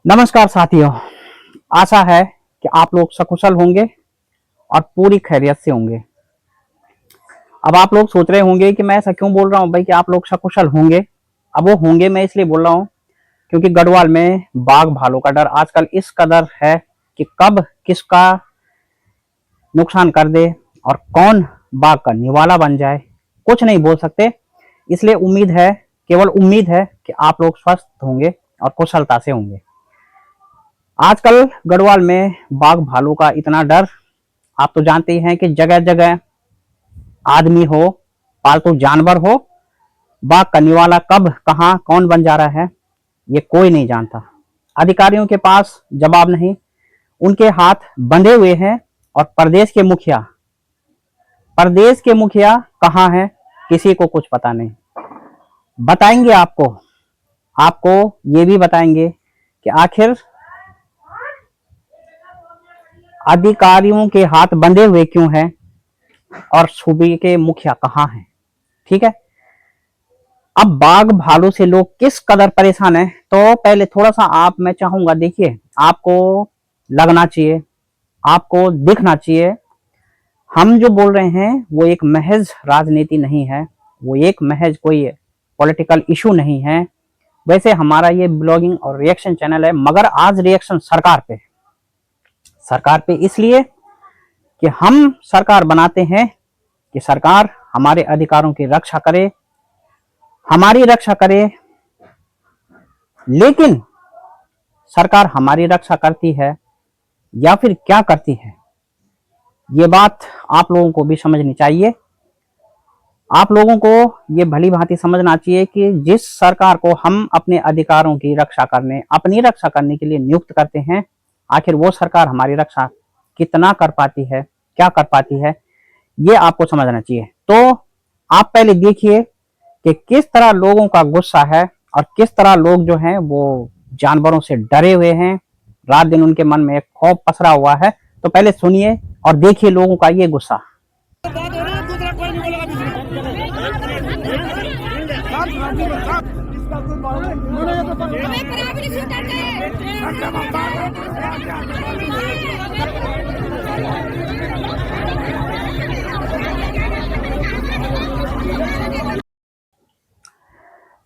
नमस्कार साथियों। आशा है कि आप लोग सकुशल होंगे और पूरी खैरियत से होंगे। अब आप लोग सोच रहे होंगे कि मैं ऐसा क्यों बोल रहा हूं भाई कि आप लोग सकुशल होंगे। अब वो होंगे मैं इसलिए बोल रहा हूं क्योंकि गढ़वाल में बाघ भालू का डर आजकल इस कदर है कि कब किसका नुकसान कर दे और कौन बाघ का निवाला बन जाए कुछ नहीं बोल सकते। इसलिए उम्मीद है, केवल उम्मीद है कि आप लोग स्वस्थ होंगे और कुशलता से होंगे। आजकल गढ़वाल में बाघ भालू का इतना डर, आप तो जानते ही हैं कि जगह जगह आदमी हो, पालतू जानवर हो, बाघ का निवाला कब कहां कौन बन जा रहा है ये कोई नहीं जानता। अधिकारियों के पास जवाब नहीं, उनके हाथ बंधे हुए हैं। और प्रदेश के मुखिया कहां हैं किसी को कुछ पता नहीं। बताएंगे आपको आपको ये भी बताएंगे कि आखिर अधिकारियों के हाथ बंधे हुए क्यों हैं और सूबे के मुखिया कहां हैं। ठीक है, अब बाघ भालू से लोग किस कदर परेशान हैं तो पहले थोड़ा सा मैं चाहूंगा, देखिए आपको लगना चाहिए, आपको दिखना चाहिए हम जो बोल रहे हैं वो एक महज राजनीति नहीं है, वो एक महज कोई पॉलिटिकल इशू नहीं है। वैसे हमारा ये ब्लॉगिंग और रिएक्शन चैनल है, मगर आज रिएक्शन सरकार पे इसलिए कि हम सरकार बनाते हैं कि सरकार हमारे अधिकारों की रक्षा करे, हमारी रक्षा करे। लेकिन सरकार हमारी रक्षा करती है या फिर क्या करती है, ये बात आप लोगों को भी समझनी चाहिए। आप लोगों को ये भली भांति समझना चाहिए कि जिस सरकार को हम अपने अधिकारों की रक्षा करने, अपनी रक्षा करने के लिए नियुक्त करते हैं, आखिर वो सरकार हमारी रक्षा कितना कर पाती है, क्या कर पाती है, ये आपको समझना चाहिए। तो आप पहले देखिए कि किस तरह लोगों का गुस्सा है और किस तरह लोग जो हैं वो जानवरों से डरे हुए हैं। रात दिन उनके मन में एक खौफ पसरा हुआ है। तो पहले सुनिए और देखिए लोगों का ये गुस्सा।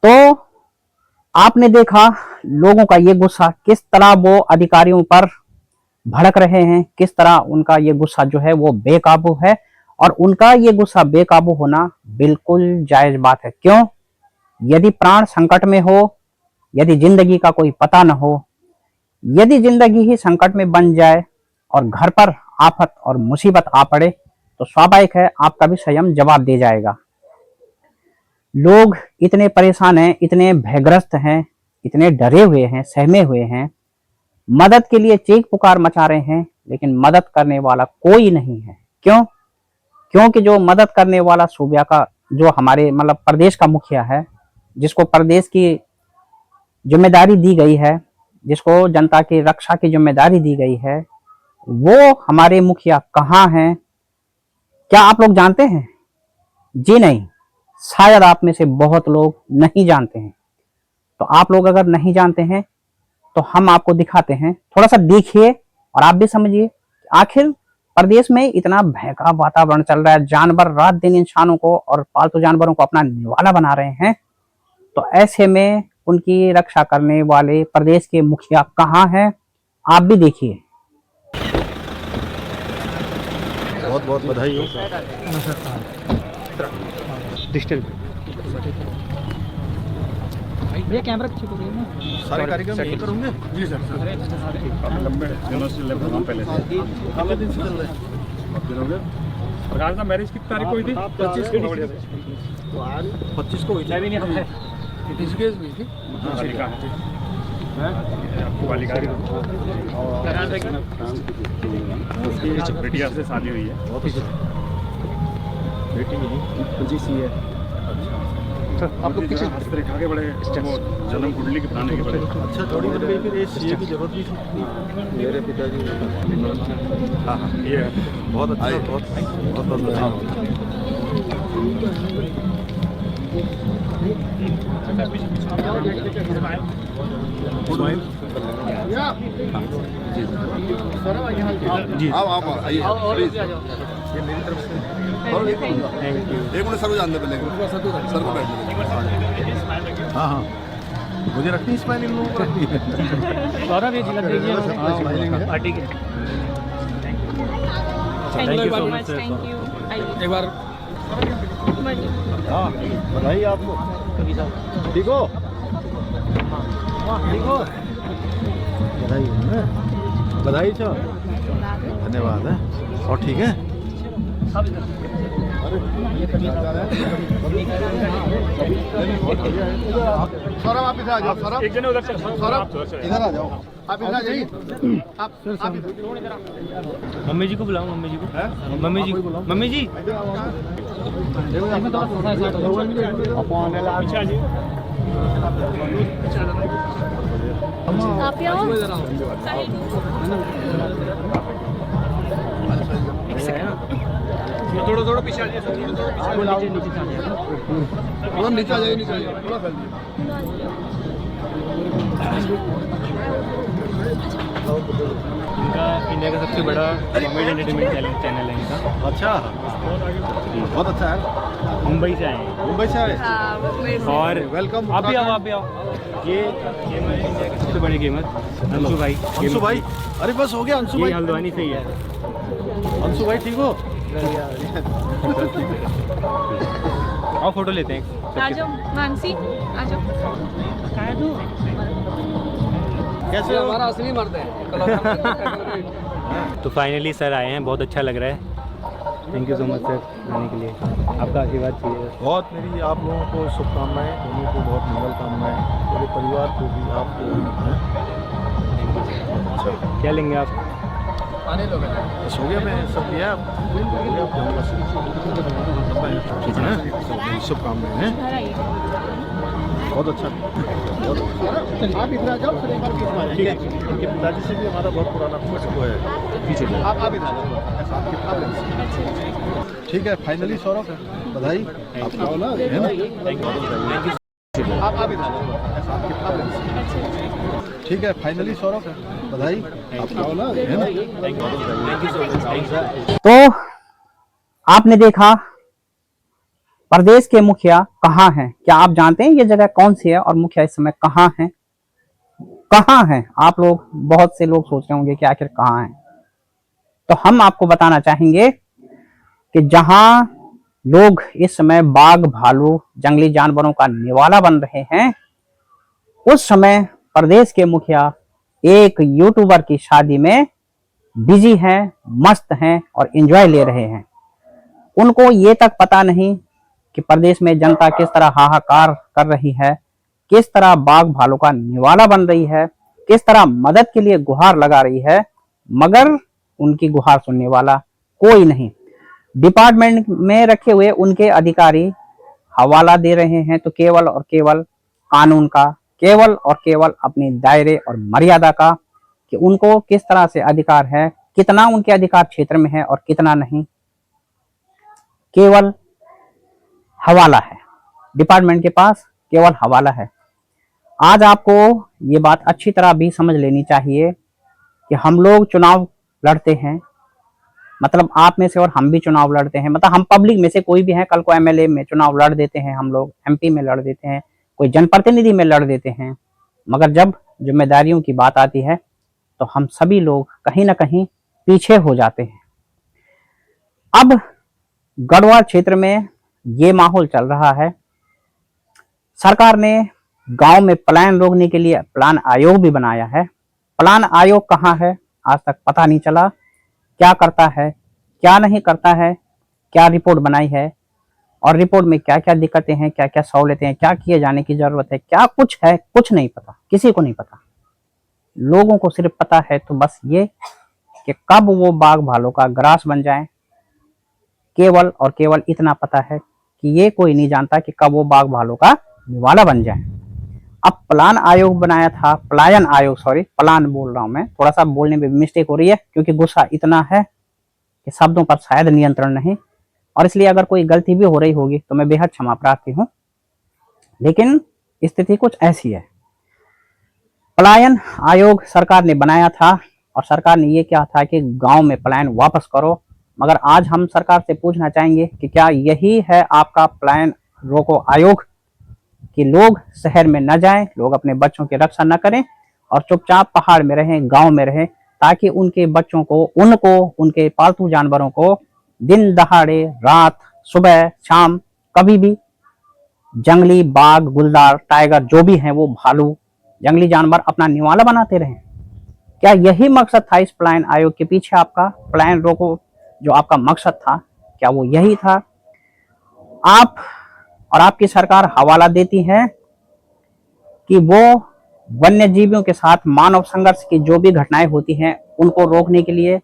तो आपने देखा लोगों का ये गुस्सा, किस तरह वो अधिकारियों पर भड़क रहे हैं, किस तरह उनका ये गुस्सा जो है वो बेकाबू है। और उनका ये गुस्सा बेकाबू होना बिल्कुल जायज बात है। क्यों? यदि प्राण संकट में हो, यदि जिंदगी का कोई पता न हो, यदि जिंदगी ही संकट में बन जाए और घर पर आफत और मुसीबत आ पड़े तो स्वाभाविक है आपका भी स्वयं जवाब दे जाएगा। लोग इतने परेशान हैं, इतने भयग्रस्त हैं, इतने डरे हुए हैं, सहमे हुए हैं, मदद के लिए चीख पुकार मचा रहे हैं, लेकिन मदद करने वाला कोई नहीं है। क्यों? क्योंकि जो मदद करने वाला सूबे का, जो हमारे मतलब प्रदेश का मुखिया है, जिसको प्रदेश की जिम्मेदारी दी गई है, जिसको जनता की रक्षा की जिम्मेदारी दी गई है, वो हमारे मुखिया कहाँ हैं? क्या आप लोग जानते हैं? जी नहीं, शायद आप में से बहुत लोग नहीं जानते हैं। तो आप लोग अगर नहीं जानते हैं तो हम आपको दिखाते हैं, थोड़ा सा देखिए और आप भी समझिए। आखिर प्रदेश में इतना भय का वातावरण चल रहा है, जानवर रात दिन इंसानों को और पालतू जानवरों को अपना निवाला बना रहे हैं। तो ऐसे में उनकी रक्षा करने वाले प्रदेश के मुखिया कहाँ हैं, आप भी देखिए। बहुत बहुत बधाई हो। भैया कैमरा पीछे को ना, सारे कार्यक्रम यही करूंगे जी सर। लंबे दिनों से लग रहा हूं, पहले से कितने दिन से चल रहे हैं? बहुत दिन हो गए। प्रकाश का मैरिज कितनी तारीख को हुई थी? 25 को। तो आज 25 को हुई थी। नहीं है 30 केस हुई थी। बालिका है आपको, बालिका और बेटिया से शादी हुई है। बहुत बेटी नहीं 25 ही है। आप लोग किसी रेखा के बड़े जन्म कुंडली के बनाने के बड़े अच्छा थोड़ी देर फिर ये सीए की जरूरत भी थी। मेरे पिताजी हाँ हाँ ये बहुत अच्छा, बहुत बहुत बहुत जी आप आइए प्लीज। ये मेरी तरफ से एक मिनट सर को जानने पहले सर को बैठने दीजिए। हाँ हाँ मुझे रखनी स्माइल इन लोगों को रखनी है। सौरभ ये झलक दीजिए पार्टी के। Thank you very much. Thank you. एक बार हाँ बधाई आपको। ठीक हो ठीक हो बधाई बधाई चो धन्यवाद है। और ठीक है सौरभ आप इधर आ जाओ। सौरभ एक जने उधर चल। सौरभ इधर आ जाओ। आप इधर आ जाइए। आप मम्मी जी को बुलाओ। मम्मी जी को मम्मी जी मम्मी जी आप यहाँ हो? थोड़ा थोड़ा पीछे आ जाइए। थोड़ा नीचे आ जाइए नीचे आ जाइए थोड़ा फैल इनका इंडिया का सबसे बड़ा कॉमेडी एंटरटेनमेंट चैनल है इनका। अच्छा बहुत अच्छा है। मुंबई से आए हैं मुंबई से आए और वेलकम। आप भी आओ आप भी आओ। ये गेमर है इंडिया के सबसे बड़े गेमर अंशु भाई। अंशु भाई अरे बस हो गया अंशु ये भाई। हल्द्वानी से ही है। अंशु भाई ठीक हो आओ फोटो लेते हैं। आ जाओ मानसी, आ जाओ। कैसे हो? हमारा असली मर्द है। तो फाइनली सर आए हैं, बहुत अच्छा लग रहा है। Thank you so much sir आने के लिए। आपका आशीर्वाद चाहिए। बहुत मेरी आप लोगों को शुभकामनाएं। दोनों को बहुत मंगल कामनाएं। मेरे परिवार को भी आपको क्या लेंगे आप? बस हो गया। मैं सब दिया आप जाऊँगा ठीक है ना। मेरी शुभकामनाएं हैं। घर आइए। बहुत अच्छा बहुत अच्छा। आप इधर आ जाओ फिर एक बार बीच में आ जाइए। उनके पिताजी से भी हमारा बहुत पुराना वो है पीछे आप इधर आ जाओ। ठीक है फाइनली सौरभ बधाई आपको ना है ना। आप इधर आ जाओ। ठीक है फाइनली सौरभ बधाई आपको ना है ना। तो आपने देखा प्रदेश के मुखिया कहाँ हैं। क्या आप जानते हैं ये जगह कौन सी है और मुखिया इस समय कहाँ हैं? कहाँ हैं आप लोग? बहुत से लोग सोच रहे होंगे कि आखिर कहाँ हैं। तो हम आपको बताना चाहेंगे कि जहां लोग इस समय बाघ भालू जंगली जानवरों का निवाला बन रहे हैं, उस समय प्रदेश के मुखिया एक यूट्यूबर की शादी में बिजी हैं, मस्त हैं और एंजॉय ले रहे हैं। उनको ये तक पता नहीं कि प्रदेश में जनता किस तरह हाहाकार कर रही है, किस तरह बाघ भालू का निवाला बन रही है, किस तरह मदद के लिए गुहार लगा रही है, मगर उनकी गुहार सुनने वाला कोई नहीं। डिपार्टमेंट में रखे हुए उनके अधिकारी हवाला दे रहे हैं तो केवल और केवल कानून का, केवल और केवल अपने दायरे और मर्यादा का, कि उनको किस तरह से अधिकार है, कितना उनके अधिकार क्षेत्र में है और कितना नहीं। केवल हवाला है, डिपार्टमेंट के पास केवल हवाला है। आज आपको ये बात अच्छी तरह भी समझ लेनी चाहिए कि हम लोग चुनाव लड़ते हैं, मतलब आप में से और हम भी चुनाव लड़ते हैं, मतलब हम पब्लिक में से कोई भी है, कल को एमएलए में चुनाव लड़ देते हैं, हम लोग एमपी में लड़ देते हैं, कोई जनप्रतिनिधि में लड़ देते हैं, मगर जब जिम्मेदारियों की बात आती है तो हम सभी लोग कहीं ना कहीं पीछे हो जाते हैं। अब गढ़वाल क्षेत्र में ये माहौल चल रहा है। सरकार ने गांव में पलायन रोकने के लिए प्लान आयोग भी बनाया है। प्लान आयोग कहाँ है आज तक पता नहीं चला, क्या करता है क्या नहीं करता है, क्या रिपोर्ट बनाई है और रिपोर्ट में क्या क्या दिक्कतें हैं, क्या क्या सहूलियतें हैं, क्या किए जाने की जरूरत है, क्या कुछ है, कुछ नहीं पता, किसी को नहीं पता। लोगों को सिर्फ पता है तो बस ये कि कब वो बाघ भालू का ग्रास बन जाए, केवल और केवल इतना पता है कि ये कोई नहीं जानता कि कब वो बाघ भालू का निवाला बन जाए। अब प्लान आयोग बनाया था, पलायन आयोग, सॉरी प्लान बोल रहा हूं मैं, थोड़ा सा बोलने में मिस्टेक हो रही है क्योंकि गुस्सा इतना है कि शब्दों पर शायद नियंत्रण नहीं, और इसलिए अगर कोई गलती भी हो रही होगी तो मैं बेहद क्षमा प्रार्थी हूं। लेकिन स्थिति कुछ ऐसी है। पलायन आयोग सरकार ने बनाया था और सरकार ने ये कहा था कि गांव में पलायन वापस करो, मगर आज हम सरकार से पूछना चाहेंगे कि क्या यही है आपका पलायन रोको आयोग कि लोग शहर में न जाएं, लोग अपने बच्चों की रक्षा न करें और चुपचाप पहाड़ में रहें, गांव में रहें, ताकि उनके बच्चों को, उनको, उनके पालतू जानवरों को दिन दहाड़े, रात, सुबह, शाम, कभी भी जंगली बाघ, गुलदार, टाइगर जो भी हैं, वो भालू, जंगली जानवर अपना निवाला बनाते रहें। क्या यही मकसद था इस पलायन आयोग के पीछे? आपका पलायन रोको जो आपका मकसद था, क्या वो यही था? आप और आपकी सरकार हवाला देती है कि वो वन्य जीवियों के साथ मानव संघर्ष की जो भी घटनाएं होती हैं उनको रोकने के लिए,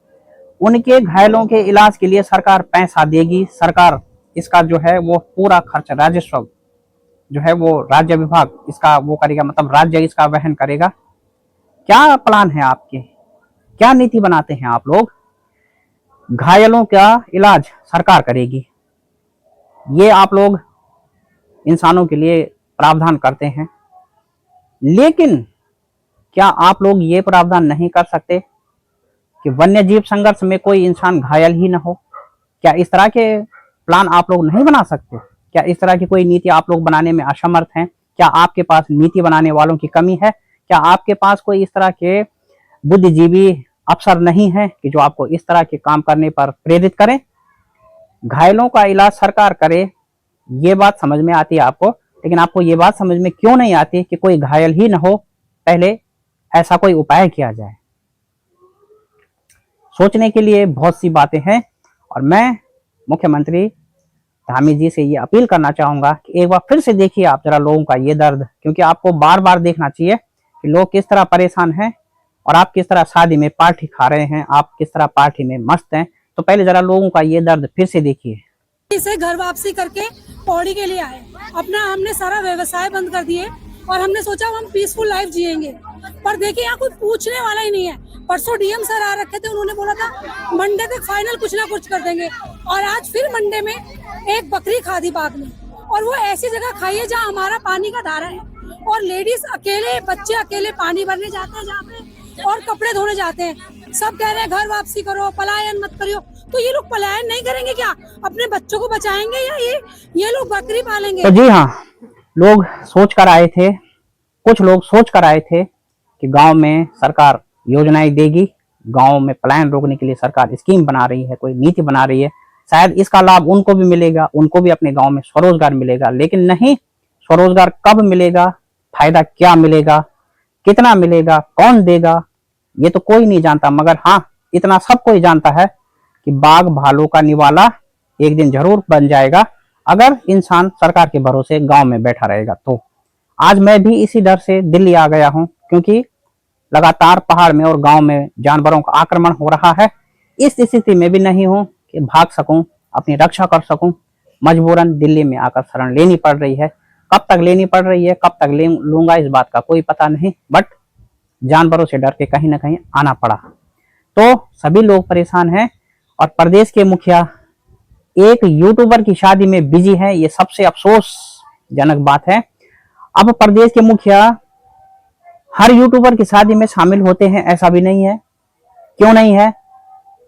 उनके घायलों के इलाज के लिए सरकार पैसा देगी। सरकार इसका जो है वो पूरा खर्च, राजस्व जो है वो राज्य विभाग इसका वो करेगा, मतलब राज्य इसका वहन करेगा। क्या प्लान है आपके? क्या नीति बनाते हैं आप लोग? घायलों का इलाज सरकार करेगी, ये आप लोग इंसानों के लिए प्रावधान करते हैं, लेकिन क्या आप लोग ये प्रावधान नहीं कर सकते कि वन्य जीव संघर्ष में कोई इंसान घायल ही ना हो? क्या इस तरह के प्लान आप लोग नहीं बना सकते? क्या इस तरह की कोई नीति आप लोग बनाने में असमर्थ हैं? क्या आपके पास नीति बनाने वालों की कमी है? क्या आपके पास कोई इस तरह के बुद्धिजीवी अफसर नहीं है कि जो आपको इस तरह के काम करने पर प्रेरित करें? घायलों का इलाज सरकार करे, ये बात समझ में आती है आपको, लेकिन आपको ये बात समझ में क्यों नहीं आती कि कोई घायल ही ना हो, पहले ऐसा कोई उपाय किया जाए। सोचने के लिए बहुत सी बातें हैं और मैं मुख्यमंत्री धामी जी से ये अपील करना चाहूंगा कि एक बार फिर से देखिए आप जरा लोगों का ये दर्द, क्योंकि आपको बार बार देखना चाहिए कि लोग किस तरह परेशान हैं और आप किस तरह शादी में पार्टी खा रहे हैं, आप किस तरह पार्टी में मस्त हैं। तो पहले जरा लोगों का ये दर्द फिर से देखिए। इसे घर वापसी करके पौड़ी के लिए आए, अपना हमने सारा व्यवसाय बंद कर दिए और हमने सोचा हम पीसफुल लाइफ जिएंगे, पर देखिए यहाँ कोई पूछने वाला ही नहीं है। परसों डीएम सर आ रखे थे, उन्होंने बोला था मंडे तक फाइनल कुछ ना कुछ कर देंगे, और आज फिर मंडे में एक बकरी खा दी बाघ ने, और वो ऐसी जगह खाई है जहाँ हमारा पानी का धारा है, और लेडीज अकेले, बच्चे अकेले पानी भरने जाते हैं जहाँ पे, और कपड़े धोने जाते हैं। सब कह रहे हैं घर वापसी करो, पलायन मत करियो। तो ये लोग पलायन नहीं करेंगे क्या? अपने बच्चों को बचाएंगे या ये लोग बकरी पालेंगे? तो जी हाँ, लोग सोच कर आए थे, कुछ लोग सोच कर आए थे कि गांव में सरकार योजनाएं देगी, गांव में पलायन रोकने के लिए सरकार स्कीम बना रही है, कोई नीति बना रही है, शायद इसका लाभ उनको भी मिलेगा, उनको भी अपने गांव में स्वरोजगार मिलेगा। लेकिन नहीं, स्वरोजगार कब मिलेगा, फायदा क्या मिलेगा, कितना मिलेगा, कौन देगा, ये तो कोई नहीं जानता। मगर हाँ, इतना सब कोई जानता है कि बाघ भालू का निवाला एक दिन जरूर बन जाएगा अगर इंसान सरकार के भरोसे गांव में बैठा रहेगा। तो आज मैं भी इसी डर से दिल्ली आ गया हूं, क्योंकि लगातार पहाड़ में और गांव में जानवरों का आक्रमण हो रहा है। इस स्थिति में भी नहीं हूं कि भाग सकूं, अपनी रक्षा कर सकूं, मजबूरन दिल्ली में आकर शरण लेनी पड़ रही है। कब तक लेनी पड़ रही है, कब तक लूंगा, इस बात का कोई पता नहीं, बट जानवरों से डर के कहीं ना कहीं आना पड़ा। तो सभी लोग परेशान हैं और प्रदेश के मुखिया एक यूट्यूबर की शादी में बिजी है, ये सबसे अफसोसजनक बात है। अब प्रदेश के मुखिया हर यूट्यूबर की शादी में शामिल होते हैं, ऐसा भी नहीं है। क्यों नहीं है?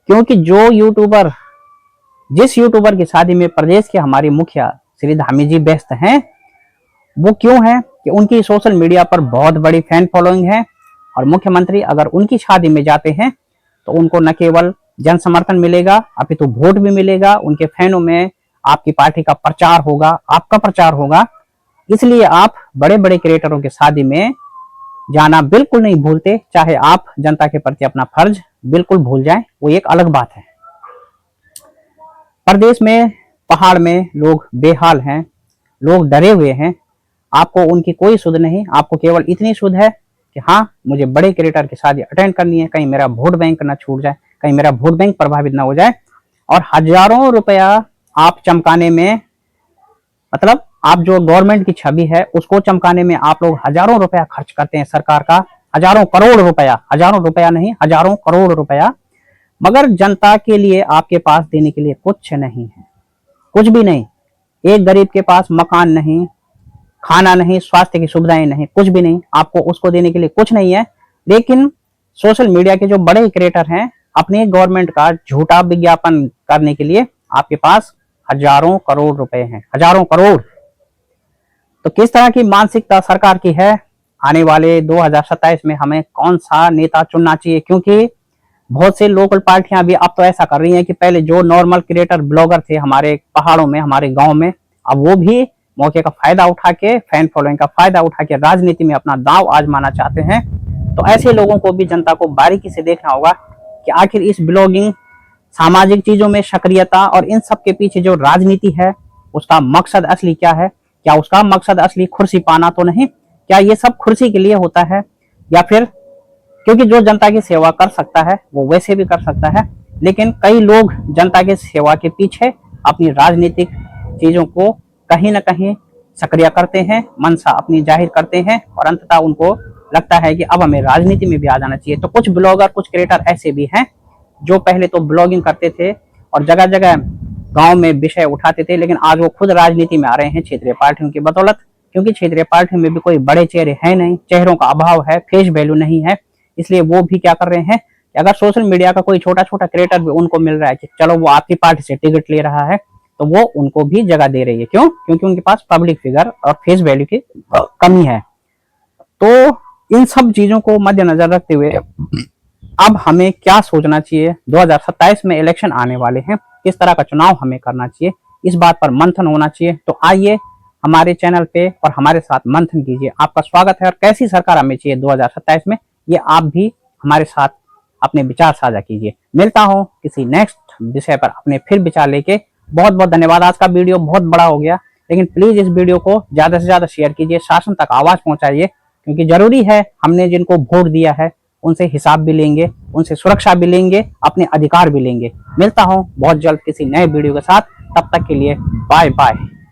क्योंकि जिस यूट्यूबर की शादी में प्रदेश के हमारे मुखिया श्री धामी जी व्यस्त हैं, वो क्यों है कि उनकी सोशल मीडिया पर बहुत बड़ी फैन फॉलोइंग है, और मुख्यमंत्री अगर उनकी शादी में जाते हैं तो उनको न केवल जन समर्थन मिलेगा, अपितु वोट भी मिलेगा, उनके फैनों में आपकी पार्टी का प्रचार होगा, आपका प्रचार होगा। इसलिए आप बड़े बड़े क्रिएटरों के शादी में जाना बिल्कुल नहीं भूलते, चाहे आप जनता के प्रति अपना फर्ज बिल्कुल भूल जाएं, वो एक अलग बात है। प्रदेश में पहाड़ में लोग बेहाल हैं, लोग डरे हुए हैं। आपको उनकी कोई सुध नहीं, आपको केवल इतनी सुध है कि हाँ, मुझे बड़े क्रिएटर की शादी अटेंड करनी है, कहीं मेरा वोट बैंक ना छूट जाए, कहीं मेरा वोट बैंक प्रभावित ना हो जाए। और हजारों रुपया आप चमकाने में, मतलब आप जो गवर्नमेंट की छवि है उसको चमकाने में आप लोग हजारों रुपया खर्च करते हैं, सरकार का हजारों करोड़ रुपया, हजारों रुपया नहीं, हजारों करोड़ रुपया, मगर जनता के लिए आपके पास देने के लिए कुछ नहीं है, कुछ भी नहीं। एक गरीब के पास मकान नहीं, खाना नहीं, स्वास्थ्य की सुविधाएं नहीं, कुछ भी नहीं, आपको उसको देने के लिए कुछ नहीं है। लेकिन सोशल मीडिया के जो बड़े क्रिएटर हैं, अपने गवर्नमेंट का झूठा विज्ञापन करने के लिए आपके पास हजारों करोड़ रुपए हैं, हजारों करोड़। तो किस तरह की मानसिकता सरकार की है, आने वाले 2027 में हमें कौन सा नेता चुनना चाहिए? क्योंकि बहुत से लोकल पार्टियां भी अब तो ऐसा कर रही हैं कि पहले जो नॉर्मल क्रिएटर ब्लॉगर थे हमारे पहाड़ों में, हमारे गांव में, अब वो भी मौके का फायदा उठा के, फैन फॉलोइंग का फायदा उठा के राजनीति में अपना दांव आजमाना चाहते हैं। तो ऐसे लोगों को भी जनता को बारीकी से देखना होगा कि आखिर इस ब्लॉगिंग, सामाजिक चीजों में सक्रियता और इन सब के पीछे जो राजनीति है, उसका मकसद असली क्या है? क्या उसका मकसद असली कुर्सी पाना तो नहीं? क्या ये सब कुर्सी के लिए होता है? या फिर क्योंकि जो जनता की सेवा कर सकता है वो वैसे भी कर सकता है, लेकिन कई लोग जनता की सेवा के पीछे अपनी राजनीतिक चीजों को कहीं ना कहीं सक्रिय करते हैं, मनसा अपनी जाहिर करते हैं और अंततः उनको लगता है कि अब हमें राजनीति में भी आ जाना चाहिए। तो कुछ ब्लॉगर, कुछ क्रिएटर ऐसे भी हैं जो पहले तो ब्लॉगिंग करते थे और जगह जगह गांव में विषय उठाते थे, लेकिन आज वो खुद राजनीति में आ रहे हैं क्षेत्रीय पार्टियों की बदौलत। क्योंकि क्षेत्रीय पार्टियों में भी कोई बड़े चेहरे हैं नहीं, चेहरों का अभाव है, फेस वैल्यू नहीं है, इसलिए वो भी क्या कर रहे हैं कि अगर सोशल मीडिया का कोई छोटा छोटा क्रिएटर भी उनको मिल रहा है कि चलो वो आपकी पार्टी से टिकट ले रहा है, तो वो उनको भी जगह दे रही है। क्यों? क्योंकि उनके पास पब्लिक फिगर और फेस वैल्यू की कमी है। तो इन सब चीजों को मद्देनजर रखते हुए अब हमें क्या सोचना चाहिए? 2027 में इलेक्शन आने वाले हैं, किस तरह का चुनाव हमें करना चाहिए, इस बात पर मंथन होना चाहिए। तो आइए हमारे चैनल पे और हमारे साथ मंथन कीजिए। आपका स्वागत है। और कैसी सरकार हमें चाहिए 2027 में, ये आप भी हमारे साथ अपने विचार साझा कीजिए। मिलता हूं किसी नेक्स्ट विषय पर अपने फिर विचार लेके। बहुत बहुत धन्यवाद। आज का वीडियो बहुत बड़ा हो गया, लेकिन प्लीज इस वीडियो को ज्यादा से ज्यादा शेयर कीजिए, शासन तक आवाज पहुंचाइए, क्योंकि जरूरी है, हमने जिनको वोट दिया है उनसे हिसाब भी लेंगे, उनसे सुरक्षा भी लेंगे, अपने अधिकार भी लेंगे। मिलता हूं बहुत जल्द किसी नए वीडियो के साथ, तब तक के लिए बाय बाय।